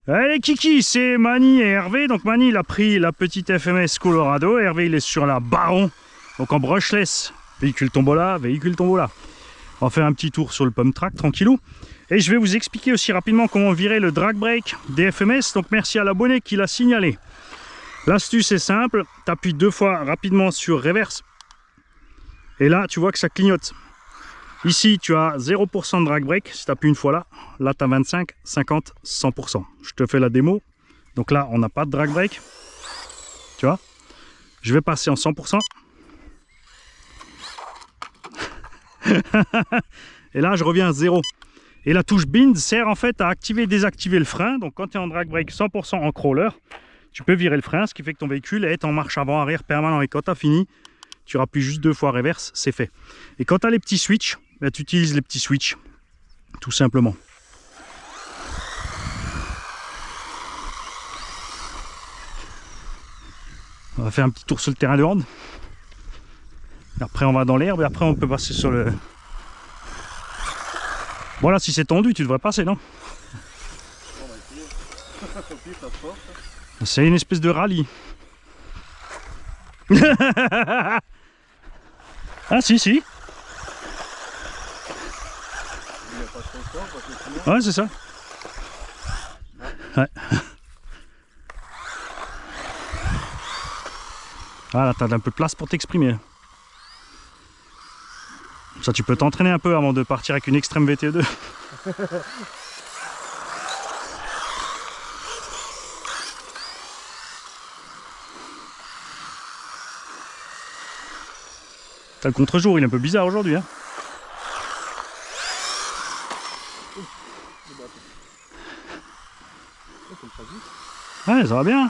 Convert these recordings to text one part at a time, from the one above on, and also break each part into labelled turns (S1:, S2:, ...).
S1: Allez Kiki, c'est Mani et Hervé. Donc Mani il a pris la petite FMS Colorado. Hervé il est sur la Baron. Donc en brushless. Véhicule tombola, véhicule tombola. On va faire un petit tour sur le pump track tranquillou. Et je vais vous expliquer aussi rapidement comment virer le drag brake des FMS. Donc merci à l'abonné qui l'a signalé. L'astuce est simple. Tu appuies 2 fois rapidement sur reverse. Et là tu vois que ça clignote. Ici, tu as 0% de drag brake. Si tu appuies une fois là, là tu as 25, 50, 100%. Je te fais la démo. Donc là, on n'a pas de drag brake. Tu vois? Je vais passer en 100%. Et là, je reviens à 0. Et la touche bind sert en fait à activer et désactiver le frein. Donc quand tu es en drag brake 100% en crawler, tu peux virer le frein, ce qui fait que ton véhicule est en marche avant-arrière permanent. Et quand tu as fini, tu appuies juste 2 fois reverse, c'est fait. Et quand tu as les petits switches, ben, tu utilises les petits switches, tout simplement. On va faire un petit tour sur le terrain de hand. Après on va dans l'herbe et après on peut passer sur le... Voilà, si c'est tendu, tu devrais passer, non? C'est une espèce de rallye. Ah si si. Ouais, c'est ça. Ouais. Voilà, t'as un peu de place pour t'exprimer. Ça, tu peux t'entraîner un peu avant de partir avec une extrême VT2. T'as le contre-jour, il est un peu bizarre aujourd'hui, hein. Ouais, ça va bien.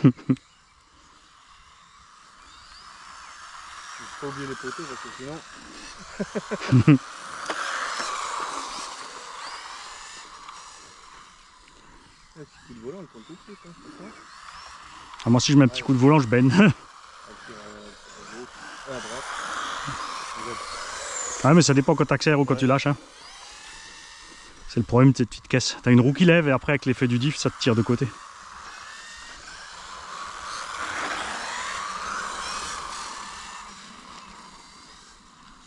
S2: Faut pas oublier les poteaux parce que sinon... Un petit coup de volant, on compte tout de suite, hein,
S1: Ah, moi si je mets un petit coup de volant, je baigne. Ah mais ça dépend quand tu accélères ou quand tu lâches, hein. C'est le problème de cette petite caisse. T'as une roue qui lève et après avec l'effet du diff, ça te tire de côté.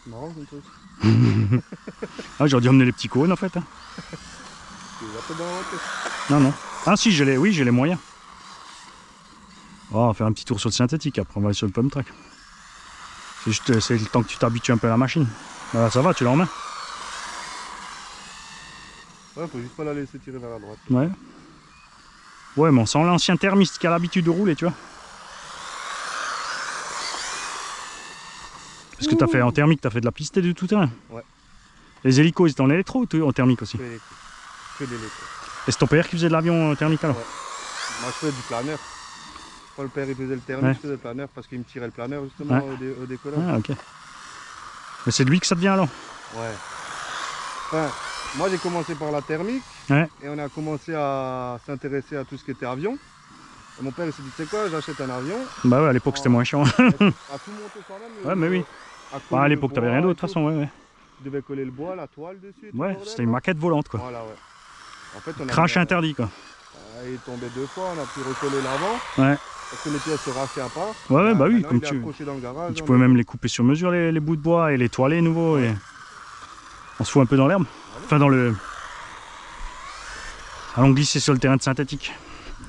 S2: C'est marrant comme truc.
S1: Ah, j'aurais dû emmener les petits cônes en fait, hein.
S2: Tu les as pas dans la tête.
S1: Non, non. Ah si, oui, j'ai les moyens. Oh, on va faire un petit tour sur le synthétique, après on va aller sur le pump track. C'est juste c'est le temps que tu t'habitues un peu à la machine. Là, ça va, tu l'as en main.
S2: Ouais, faut juste pas la laisser tirer vers la droite.
S1: Ouais. Ouais, mais on sent l'ancien thermiste qui a l'habitude de rouler, tu vois. Parce que t'as fait en thermique, t'as fait de la piste et du tout terrain.
S2: Ouais.
S1: Les hélicos, ils étaient en électro ou en thermique aussi?
S2: Que l'électrique.
S1: Et c'est ton père qui faisait de l'avion thermique alors?
S2: Ouais. Moi je faisais du planeur. Quand le père il faisait le thermique, je faisais le planeur parce qu'il me tirait le planeur justement au décollage.
S1: Ah ok. Mais c'est de lui que ça devient alors?
S2: Ouais. Enfin, moi j'ai commencé par la thermique et on a commencé à s'intéresser à tout ce qui était avion. Et mon père il s'est dit, tu sais quoi, j'achète un avion.
S1: Bah ouais, à l'époque c'était moins chiant.
S2: À tout monter soi-même.
S1: Ouais, mais oui.
S2: Bah,
S1: à l'époque t'avais rien d'autre de toute façon, ouais.
S2: Tu devais coller le bois, la toile dessus.
S1: Ouais, c'était une maquette volante quoi.
S2: Voilà, ouais. En fait, on a
S1: crash interdit quoi.
S2: Il est tombé 2 fois, on a pu recoller l'avant.
S1: Ouais.
S2: Parce que les pièces se rachaient à part.
S1: Ouais, bah oui, comme tu.
S2: Dans le garage,
S1: tu pouvais même les couper sur mesure les bouts de bois et les toiler nouveau. Et... on se fout un peu dans l'herbe. Enfin dans le. Allons glisser sur le terrain de synthétique.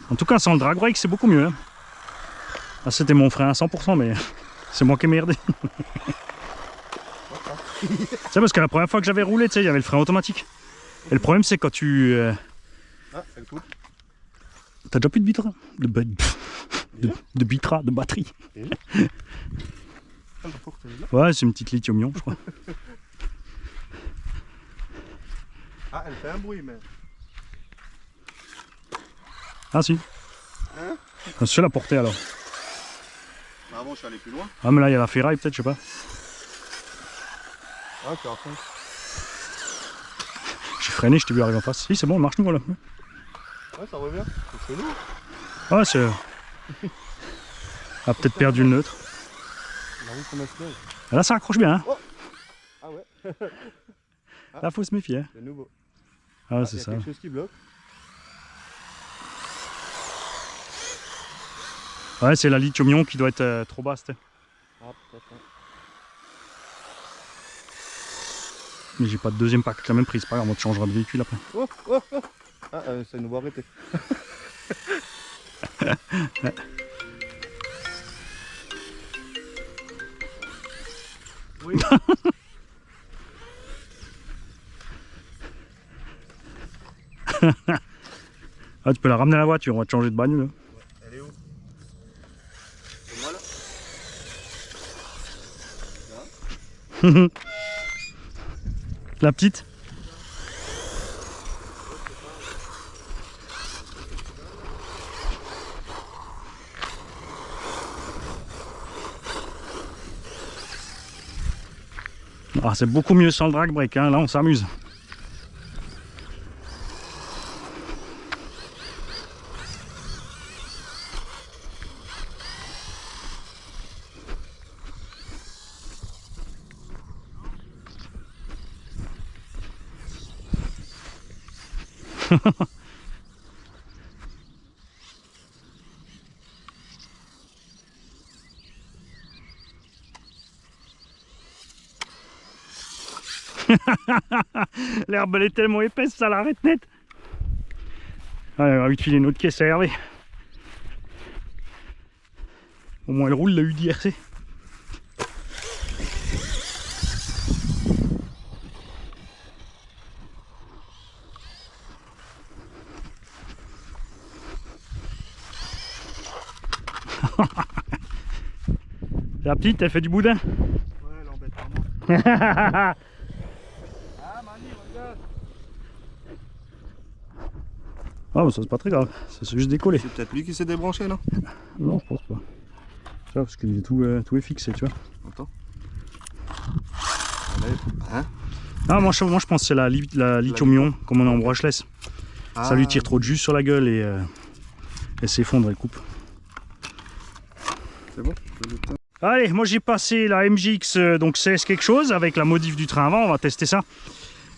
S1: En tout cas sans le drag brake c'est beaucoup mieux. Hein. Ah, c'était mon frein à 100% mais c'est moi qui ai merdé. C'est parce que la première fois que j'avais roulé, tu sais, il y avait le frein automatique. Et le problème c'est quand tu...
S2: Ah, elle coupe.
S1: T'as déjà plus de bitra de bitra, de batterie. Ouais, c'est une petite lithium-ion je crois.
S2: Ah, elle fait un bruit mais...
S1: Ah si.
S2: Hein?
S1: C'est la portée alors.
S2: Bah avant je suis allé plus loin.
S1: Ah mais là il y a la ferraille peut-être, je sais pas.
S2: Ah tu as fond.
S1: J'ai freiné, je t'ai vu arriver en face. Si c'est bon, on marche nous voilà.
S2: Ouais ça revient, c'est chelou.
S1: Ah c'est... a peut-être perdu le neutre.
S2: La roue qu'on a se lève.
S1: Là ça accroche bien hein.
S2: Oh. Ah ouais.
S1: Là, faut se méfier. Hein.
S2: C'est nouveau.
S1: Ah, c'est
S2: y a
S1: ça.
S2: quelque chose qui bloque.
S1: Ouais, c'est la lithium-ion qui doit être trop basse.
S2: Ah, peut-être.
S1: Mais j'ai pas de deuxième pack, la même prise, pas grave, on te changera de véhicule après.
S2: Oh, oh, oh. Ah, ça nous va arrêter. Oui.
S1: Ah, tu peux la ramener à la voiture, on va te changer de bagnole.
S2: Ouais, elle est où? C'est moi là?
S1: La petite. Ah, c'est beaucoup mieux sans le drag brake, hein. Là on s'amuse. L'herbe elle est tellement épaisse, ça l'arrête net. Allez, on va vite filer une autre caisse à Hervé. Au moins elle roule la UDRC. La petite, elle fait du boudin.
S2: Ouais, elle embête vraiment. Ah, Mani, regarde.
S1: Ah, mais ça c'est pas très grave, ça c'est juste décollé.
S2: C'est peut-être lui qui s'est débranché, non?
S1: Non, je pense pas. Tu vois, parce que tout est fixé, tu vois.
S2: Attends. Allez, hein?
S1: Ah, moi je pense que c'est la lithium-ion, comme on est en brushless.
S2: Ah.
S1: Ça lui tire trop de jus sur la gueule et elle s'effondre, elle coupe.
S2: C'est bon?
S1: Allez, moi j'ai passé la MJX donc CS quelque chose avec la modif du train avant, on va tester ça.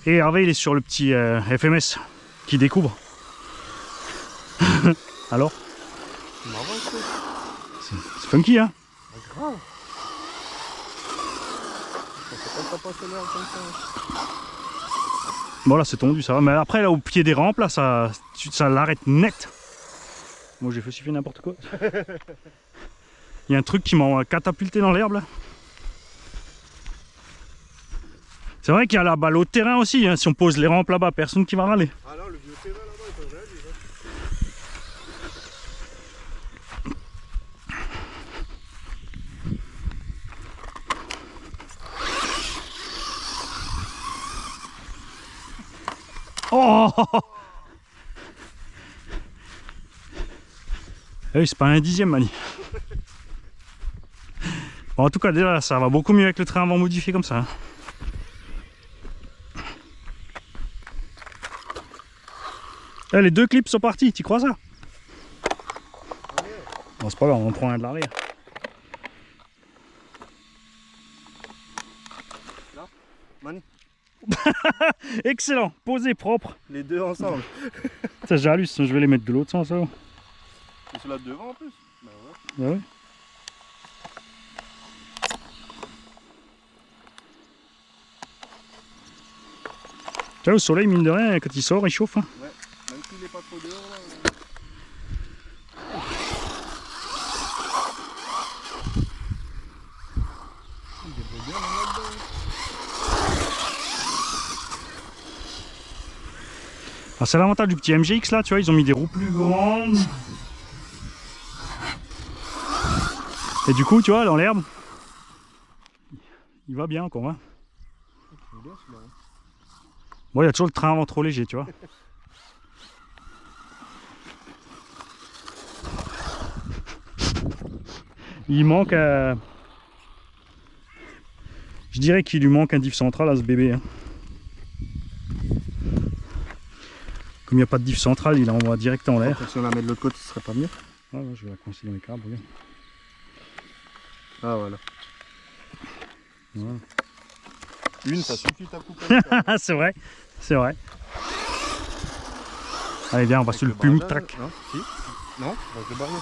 S1: Et Hervé il est sur le petit FMS qui découvre. Alors?
S2: C'est marrant, ce truc.
S1: C'est funky, hein?
S2: C'est grave. Ça fait pas passer l'air comme ça.
S1: Bon là c'est tendu ça va, mais après là au pied des rampes là ça l'arrête net. Moi j'ai fait n'importe quoi. Il y a un truc qui m'a catapulté dans l'herbe là. C'est vrai qu'il y a là-bas l'autre terrain aussi, hein. Si on pose les rampes là-bas, personne qui va râler.
S2: Ah non, le vieux terrain là-bas, il peut rien dire.
S1: Oh oui, c'est pas un dixième, Mani. Bon, en tout cas, déjà, ça va beaucoup mieux avec le train avant modifié comme ça. Hein. Eh, les deux clips sont partis, tu crois ça? Bon, c'est pas grave, on en prend un de l'arrière.
S2: Là, Mani.
S1: Excellent, posé, propre.
S2: Les deux ensemble.
S1: Ça, j'hallucine, je vais les mettre de l'autre sens. Alors.
S2: Et celui-là devant en plus. Bah ouais.
S1: Ah ouais. Tu vois, le soleil, mine de rien, quand il sort, il chauffe. Hein.
S2: Ouais, même s'il n'est pas trop dehors là. Il devrait bien en là-dedans.
S1: C'est l'avantage du petit MGX là, tu vois, ils ont mis des roues plus grandes. Et du coup, tu vois, dans l'herbe, il va bien encore. Hein. Bon, il y a toujours le train avant trop léger, tu vois. Il manque je dirais qu'il lui manque un diff central à ce bébé. Hein. Comme il n'y a pas de diff central, il envoie direct en l'air.
S2: Si on la met de l'autre côté, ce serait pas mieux.
S1: Ah ouais, je vais la coincer dans les câbles, regarde.
S2: Ah voilà.
S1: Voilà.
S2: Une, ça suffit ta coupe.
S1: C'est vrai, c'est vrai. Allez, viens, on va sur le plume track.
S2: Non, si. Non, avec le barrière.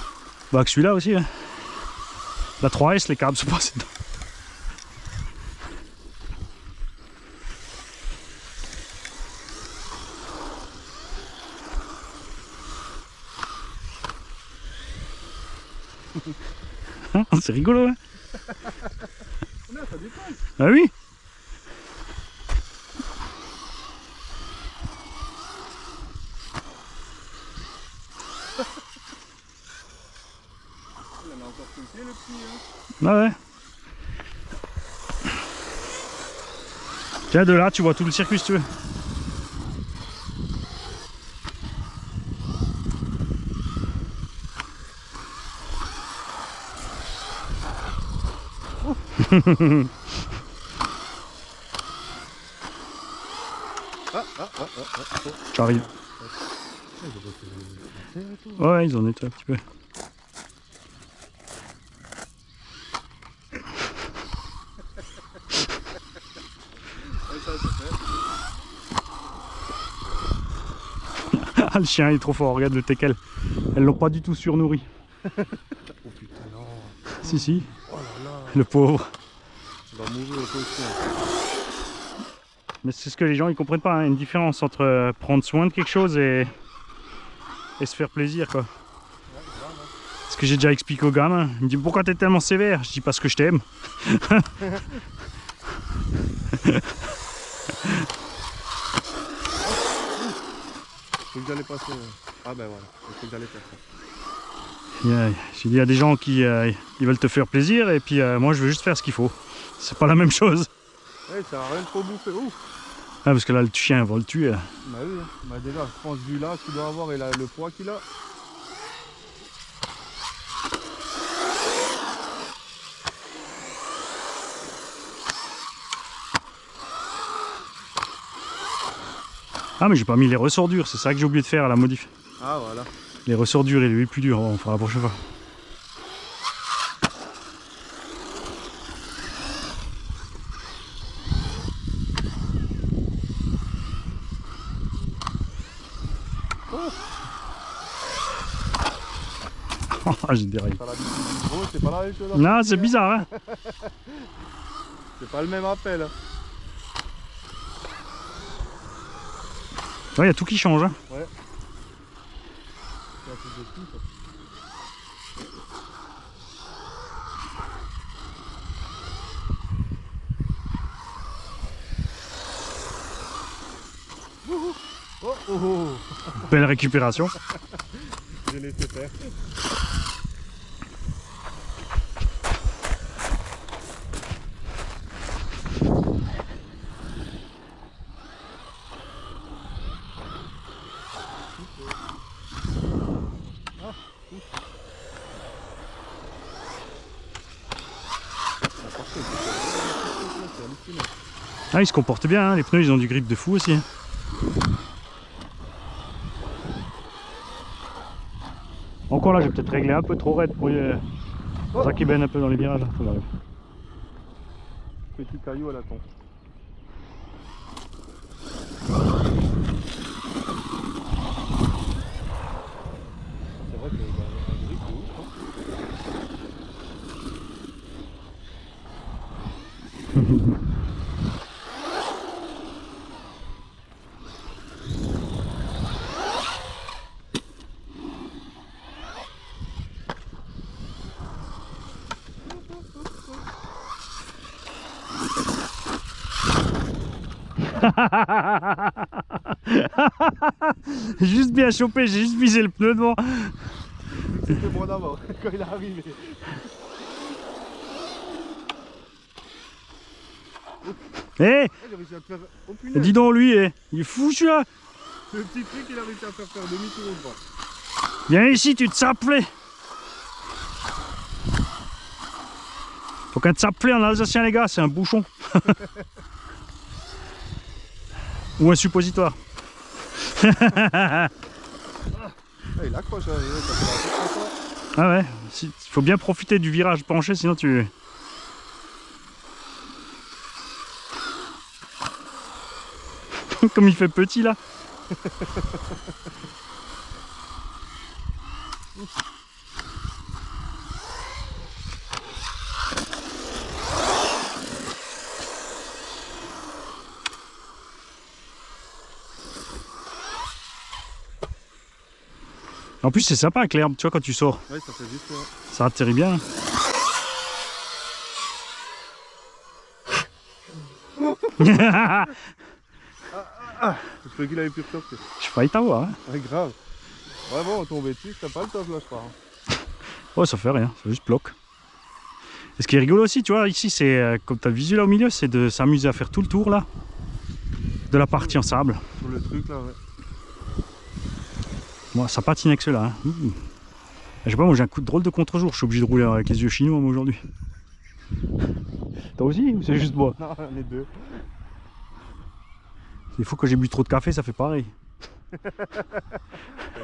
S1: Bah, avec celui-là aussi. Hein. La 3S, les câbles sont passés dedans. C'est rigolo, hein.
S2: Non, ça dépasse.
S1: Ah oui.
S2: Il en a encore quelqu'un, le petit. Hein.
S1: Ah ouais. Tiens, de là, tu vois tout le circuit si tu veux. J'arrive. Ouais, ils en étaient un petit peu. Ah, le chien il est trop fort, regarde le teckel. Elles l'ont pas du tout surnourri.
S2: Oh putain, non.
S1: Si, si.
S2: Oh là là.
S1: Le pauvre.
S2: Tu vas mourir toi aussi.
S1: Mais c'est ce que les gens ils comprennent pas, hein. Une différence entre prendre soin de quelque chose et se faire plaisir, quoi. Ce que j'ai déjà expliqué aux gamins. Il me dit pourquoi t'es tellement sévère? Je dis parce que je t'aime.
S2: Faut que j'allais passer. Ah ben voilà, faut que j'allais faire ça.
S1: J'ai dit il y a des gens qui ils veulent te faire plaisir et puis moi je veux juste faire ce qu'il faut. C'est pas la même chose.
S2: Ouais, ça a rien de trop bouffé. Ouf.
S1: Ah, parce que là le chien va le tuer. Là.
S2: Bah oui, bah déjà je pense vu là ce qu'il doit avoir et là, le poids qu'il a.
S1: Ah mais j'ai pas mis les ressorts durs, c'est ça que j'ai oublié de faire à la modif.
S2: Ah voilà.
S1: Les ressorts durs et les huiles plus durs, on fera la prochaine fois. Oh, j'ai déraillé.
S2: Oh, c'est pas la même chose.
S1: Non, c'est bizarre, hein.
S2: C'est pas le même appel. Hein.
S1: Ouais, il y a tout qui change. Hein.
S2: Ouais. C'est un truc de fou, ça. Oh, oh, oh.
S1: Belle récupération.
S2: J'ai laissé faire.
S1: Ah, ils se comportent bien, hein. Les pneus ils ont du grip de fou aussi. Hein. Encore là, j'ai peut-être réglé un peu trop raide pour ça qui baigne un peu dans les virages. Là.
S2: Petit caillou à la con. C'est vrai qu'il y a un grip de ouf. Hein.
S1: Juste bien chopé, j'ai juste visé le pneu devant.
S2: C'était bon d'abord quand il est arrivé.
S1: Eh,
S2: J'ai réussi à te faire. Oh,
S1: dis donc lui, il est fou celui-là.
S2: Ce petit truc, il a réussi à faire demi-tour ou pas.
S1: Viens ici, tu te sapelais. Faut qu'un sapelé en alsacien les gars, c'est un bouchon. Ou un suppositoire.
S2: Ah, il accroche, ça fait
S1: Ah ouais, il faut bien profiter du virage penché, sinon tu... Comme il fait petit là. En plus c'est sympa avec l'herbe, tu vois, quand tu sors.
S2: Ouais, ça fait juste...
S1: Ça atterrit bien.
S2: Je croyais qu'il avait plus ressortir.
S1: J'ai failli t'avoir. Hein.
S2: Ouais, grave. Ouais, bon, on tombait dessus, t'as pas le top là, je crois.
S1: Oh, ça fait rien, ça juste bloque. Et ce qui est rigolo aussi, tu vois, ici, c'est comme tu as le visu là au milieu, c'est de s'amuser à faire tout le tour là, de la partie en sable.
S2: Sur le truc là, ouais.
S1: Moi, ça patine avec ceux-là. Hein. Je sais pas, moi j'ai un coup de drôle de contre-jour, je suis obligé de rouler avec les yeux chinois moi aujourd'hui. Toi aussi ou c'est juste moi?
S2: Non, les deux.
S1: Il faut que j'ai bu trop de café, ça fait pareil.
S2: La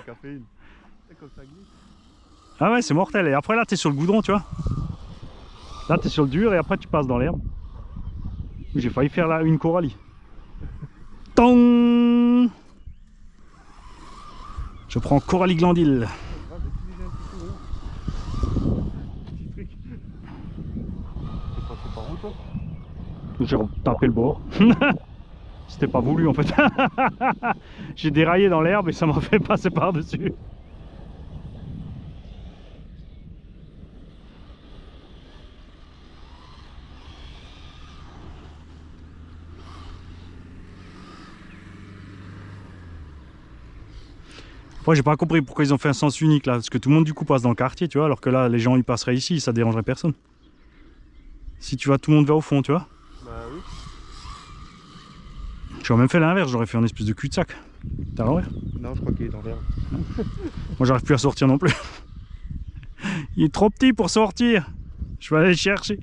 S2: caféine. C'est comme ça glisse.
S1: Ah ouais, c'est mortel. Et après là, t'es sur le goudron, tu vois. Là, t'es sur le dur et après tu passes dans l'herbe. J'ai failli faire là une coralie. Tong. Je prends Coralie Glandil. J'ai tapé le bord. C'était pas voulu en fait. J'ai déraillé dans l'herbe et ça m'a fait passer par-dessus. Moi j'ai pas compris pourquoi ils ont fait un sens unique là, parce que tout le monde du coup passe dans le quartier, tu vois, alors que là les gens ils passeraient ici, ça dérangerait personne. Si tu vas, tout le monde va au fond, tu vois.
S2: Bah oui.
S1: J'aurais même fait l'inverse, j'aurais fait un espèce de cul-de-sac. T'as l'envers?
S2: Non, je crois qu'il est dans l'herbe.
S1: Moi j'arrive plus à sortir non plus. Il est trop petit pour sortir. Je vais aller le chercher.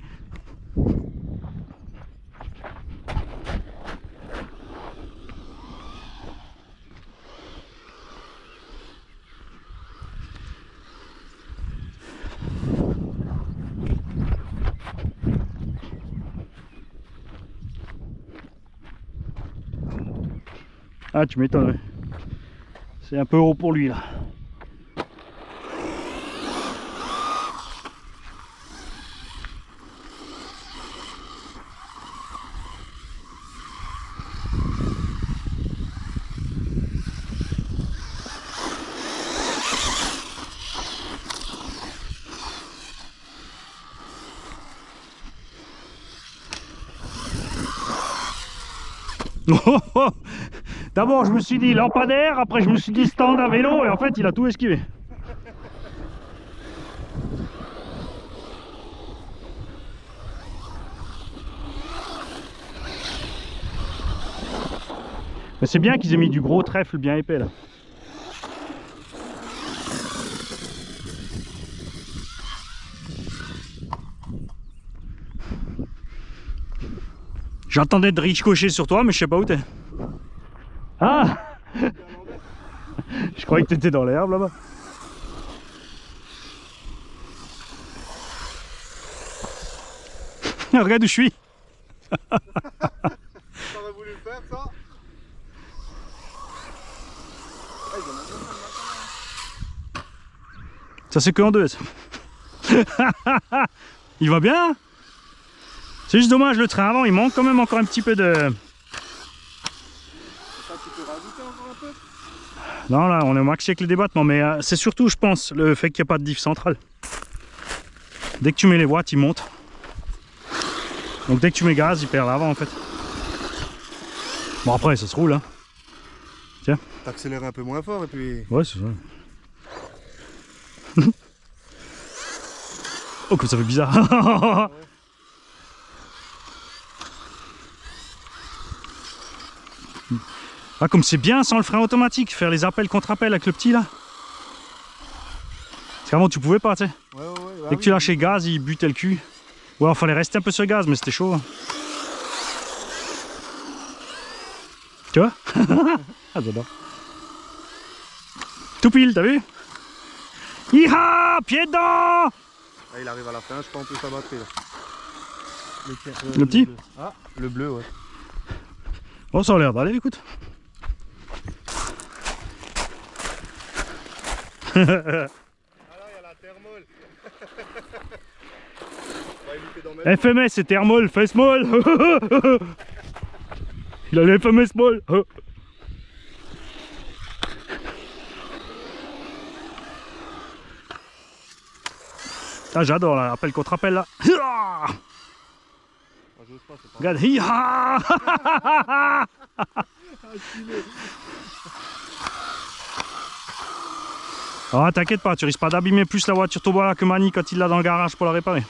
S1: Ah, tu m'étonnes. C'est un peu haut pour lui là. D'abord je me suis dit lampadaire, après je me suis dit stand à vélo et en fait il a tout esquivé. Mais c'est bien qu'ils aient mis du gros trèfle bien épais là. J'entendais de ricocher sur toi mais je sais pas où t'es. Ah. Je croyais que t'étais dans l'herbe là-bas. Regarde où je suis.
S2: T'aurais voulu le faire ça?
S1: Ça c'est que en deux. Il va bien. C'est juste dommage le train avant, il manque quand même encore un petit peu de...
S2: Ça, tu peux rajouter encore un peu?
S1: Non là on est au max avec les débattements, mais c'est surtout je pense le fait qu'il n'y a pas de diff centrale. Dès que tu mets les watts, ils montent. Donc dès que tu mets gaz, il perd l'avant en fait. Bon après ça se roule hein. Tiens.
S2: T'accélères un peu moins fort et puis...
S1: Ouais c'est ça. Oh comme ça fait bizarre. Ah comme c'est bien sans le frein automatique, faire les appels contre appels avec le petit là. Parce qu'avant tu pouvais pas tu sais.
S2: Ouais,
S1: Dès que tu lâchais gaz, il butait le cul. Ouais, il fallait rester un peu sur le gaz, mais c'était chaud. Hein. Tu vois? Ah, j'adore. Tout pile, t'as vu? Iha! Pied dedans!
S2: Ah, il arrive à la fin, je prends un peu sa batterie là.
S1: Le petit?
S2: bleu. Ah, le bleu, ouais.
S1: Oh, ça a l'air d'aller, écoute.
S2: Ah là, il y a la thermol.
S1: FMS et thermol, fait small. Il a le FMS small. Ah, j'adore là, appel contre appel là. Regarde, hi-ha. Ah, t'inquiète pas, tu risques pas d'abîmer plus la voiture Tobola que Mani quand il l'a dans le garage pour la réparer.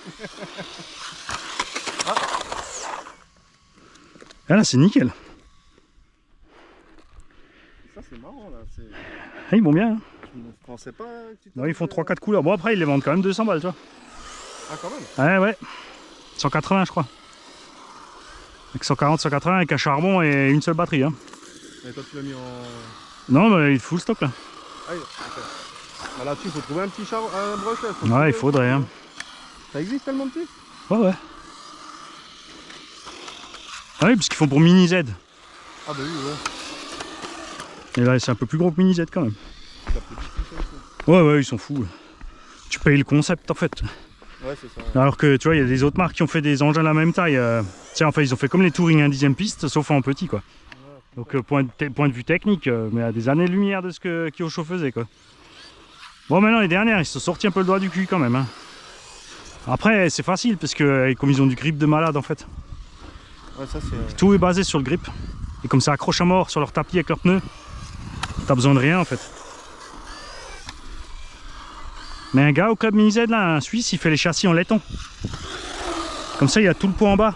S1: Ah là, c'est nickel.
S2: Ça, c'est marrant là.
S1: Ah, ils vont bien. Hein.
S2: Je ne pensais pas.
S1: Ouais, ils font 3-4 couleurs. Bon, après, ils les vendent quand même 200 balles, tu vois.
S2: Ah, quand même.
S1: Ouais, ouais. 180, je crois. Avec 140, 180 avec un charbon et une seule batterie. Hein.
S2: Et toi, tu l'as mis en.
S1: Non, mais il est full stock là.
S2: Ah, oui, ok. Bah, là-dessus, il faut trouver un petit un brochet.
S1: Ouais, il faudrait. Hein.
S2: Ça existe tellement petit?
S1: Ouais, ouais. Ah oui, parce qu'ils font pour Mini Z.
S2: Ah, bah oui, ouais.
S1: Et là, c'est un peu plus gros que Mini Z quand même. Ouais, ouais, ils sont fous. Tu payes le concept en fait.
S2: Ouais, c'est ça.
S1: Alors que tu vois, il y a des autres marques qui ont fait des engins de la même taille. Tiens, enfin, ils ont fait comme les Touring 1 dixième piste, sauf en petit quoi. Donc, point de vue technique, mais à des années-lumière de ce que Kyosho faisait quoi. Bon, maintenant, les dernières, ils se sont sortis un peu le doigt du cul quand même. Hein. Après, c'est facile parce que comme ils ont du grip de malade en fait.
S2: Ouais, ça,
S1: tout est basé sur le grip. Et comme ça accroche à mort sur leur tapis avec leurs pneus, t'as besoin de rien en fait. Mais un gars au club Mini Z, là, un Suisse, il fait les châssis en laiton. Comme ça, il y a tout le poids en bas.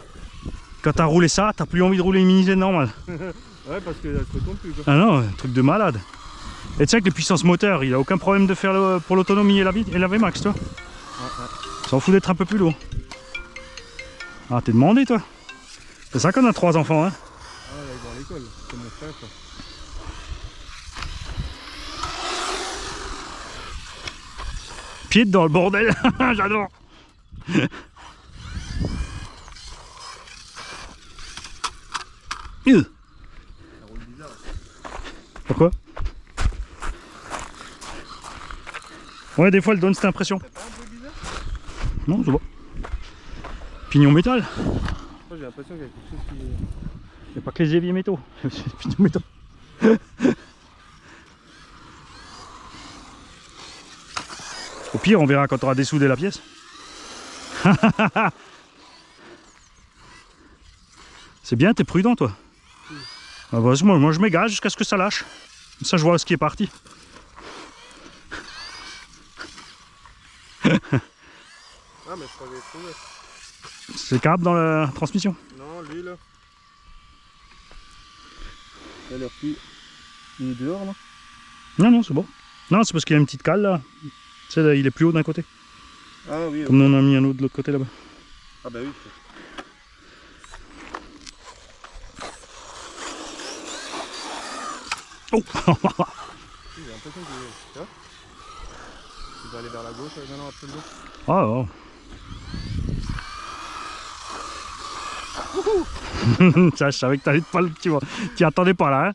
S1: Quand t'as roulé ça, t'as plus envie de rouler une Mini Z normale.
S2: Ouais, parce que ça se retourne plus. Quoi.
S1: Ah non, un truc de malade. Et tu sais que les puissances moteurs, il a aucun problème de faire pour l'autonomie et la VMAX, toi. Ouais. S'en fout d'être un peu plus lourd. Ah, t'es demandé, toi. C'est ça qu'on a 3 enfants, hein.
S2: Ah, là, il est dans l'école, c'est mon frère, quoi.
S1: Pied dans le bordel, j'adore.
S2: Ça roule bizarre.
S1: Pourquoi? Ouais, des fois, elle donne cette impression.
S2: C'est pas un peu bizarre?
S1: Non, je vois. Pignon métal.
S2: J'ai l'impression qu'il y a quelque chose qui...
S1: Il n'y a pas que les éviers métaux. Pignon métal. Au pire, on verra quand tu auras dessoudé la pièce. C'est bien, t'es prudent, toi. Ah bah, moi, je m'égage jusqu'à ce que ça lâche. Comme ça, je vois ce qui est parti.
S2: Ah, mais je crois que j'ai trouvé.
S1: C'est le câble dans la transmission?
S2: Non, lui, là. Il a l'air plus... Il est dehors, là?
S1: Non, non, c'est bon. Non, c'est parce qu'il y a une petite cale, là. Tu sais, là, il est plus haut d'un côté.
S2: Ah oui.
S1: Comme nous, on a mis un autre de l'autre côté, là-bas.
S2: Ah bah oui.
S1: Oh.
S2: J'ai l'impression que... Tu vois? Il va aller vers la gauche, maintenant, après le dos.
S1: Ah, oh. Ça, je savais que t'allais pas le... Tu attendais pas là, hein.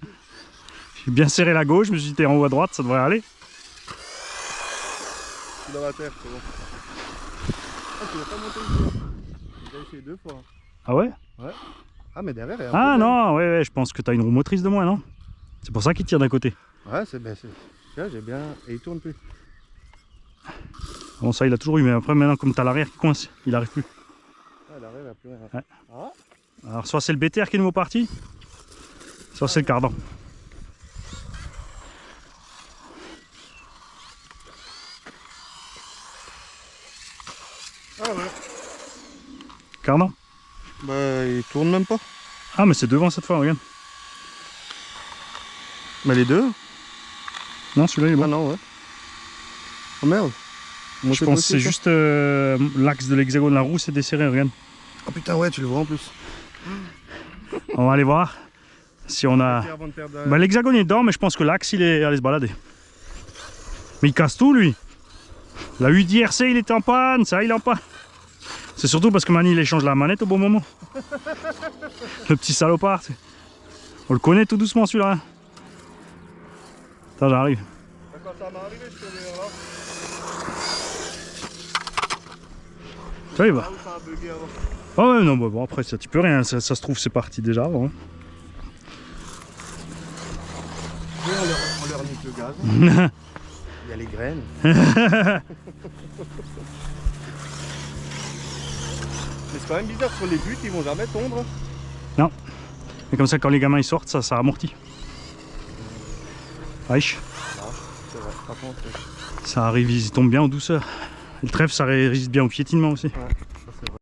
S1: J'ai bien serré la gauche, je me suis dit t'es en haut à droite, ça devrait aller.
S2: Je suis dans la terre, c'est bon. Ah, tu vas pas monter le tour. J'ai déjà essayé 2 fois.
S1: Ah ouais?
S2: Ouais. Ah, mais derrière, il y a un
S1: Ah
S2: problème.
S1: non, ouais, je pense que t'as une roue motrice de moins, non? C'est pour ça qu'il tire d'un côté.
S2: Ouais, c'est... Tu vois, j'ai bien... Et il tourne plus.
S1: Bon, ça, il a toujours eu, mais après, maintenant, comme t'as l'arrière qui coince, il arrive plus.
S2: Ah, derrière, il n'y a plus rien.
S1: Ouais.
S2: Ah.
S1: Alors, soit c'est le BTR qui est nouveau parti, soit c'est le cardan.
S2: Ah ouais.
S1: Cardan?
S2: Bah, il tourne même pas.
S1: Ah, mais c'est devant cette fois, regarde.
S2: Bah, les deux?
S1: Non, celui-là, il est bon.
S2: Ah non, ouais. Oh merde. Moi,
S1: Je pense que c'est juste l'axe de l'hexagone, la roue c'est desserré, regarde.
S2: Oh putain, ouais, tu le vois en plus.
S1: On va aller voir si on a... Bah, l'hexagone est dedans, mais je pense que l'axe il est allé se balader. Mais il casse tout lui. La UDRC il était en panne, ça il est en panne. C'est surtout parce que Mani il échange la manette au bon moment. Le petit salopard. On le connaît tout doucement celui-là. Attends, j'arrive.
S2: Quand ça m'est arrivé, je tombais vers là.
S1: Ça y va.
S2: Là où ça a bugué avant.
S1: Oh ouais, non, bah, bon, après ça, tu peux rien, ça se trouve c'est parti déjà avant. Hein.
S2: Et on leur nique le gaz. Il y a les graines. Mais c'est quand même bizarre, sur les buts, ils vont jamais tondre.
S1: Non. Et comme ça, quand les gamins ils sortent, ça amortit. Wesh.
S2: C'est vrai, par contre.
S1: Ça arrive, ils tombent bien en douceur. Et le trèfle, ça résiste bien au piétinement aussi.
S2: Ouais.